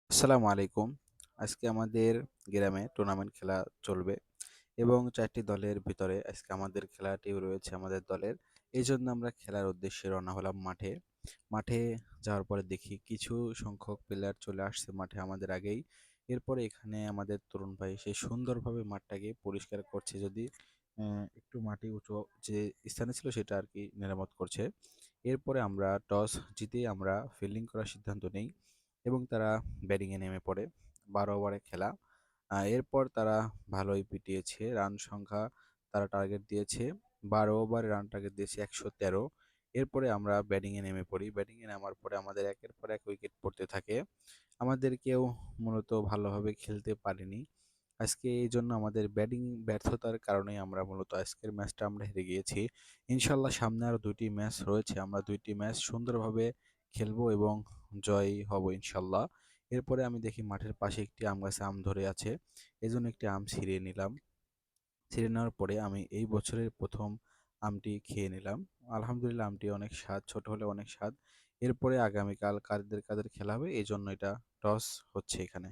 আসসালামু আলাইকুম। আজকে আমাদের গ্রামে টুর্নামেন্ট খেলা চলবে এবং ৪ টি দলের ভিতরে আজকে আমাদের খেলাটিও রয়েছে আমাদের দলের। এজন্য আমরা খেলার উদ্দেশ্যে রওনা হলাম মাঠে। মাঠে যাওয়ার পরে দেখি কিছু সংখ্যক প্লেয়ার চলে আসছে মাঠে আমাদের আগেই। এরপরে এখানে আমাদের তরুণ ভাই সে সুন্দরভাবে মাঠটাকে পরিষ্কার করছে যদি একটু মাটি উঁচু যে স্থানে ছিল সেটা আরকি মেরামত করছে। এরপরে আমরা টস জিতেই আমরা ফিল্ডিং করার সিদ্ধান্ত নেই এবং তারা ব্যাটিংয়ে নেমে পড়ে। ১২ ওভারের খেলা। এরপর তারা ভালোই পিটিয়েছে। রান সংখ্যা তারা টার্গেট দিয়েছে ১২ ওভারে রান টার্গেট দিয়েছে ১১৩। এরপরে আমরা ব্যাটিংয়ে নেমে পড়ি। ব্যাটিংয়ে নামার পরে আমাদের একের পর এক উইকেট পড়তে থাকে। আমাদের কেউ মূলত ভালোভাবে খেলতে পারেনি। আজকে এইজন্য আমাদের ব্যাটিং ব্যর্থতার কারণেই আমরা মূলত আজকের ম্যাচটা আমরা হেরে গিয়েছি। ইনশাআল্লাহ সামনে আরো ২ টি ম্যাচ রয়েছে। আমরা ২ টি ম্যাচ সুন্দরভাবে খেলবো এবং জয়ী হব ইনশাআল্লাহ। এরপরে আমি দেখি মাঠের পাশে একটি আম গাছে আম ধরে আছে। এজন্য একটি আম ছিঁড়ে নিলাম। ছিঁড়ে নেওয়ার পরে আমি এই বছরের ১ম আমটি খেয়ে নিলাম। আলহামদুলিল্লাহ আমটি অনেক স্বাদ, ছোট হলেও অনেক স্বাদ। এরপরে আগামীকাল কাদের খেলা হবে এজন্য এটা টস হচ্ছে এখানে।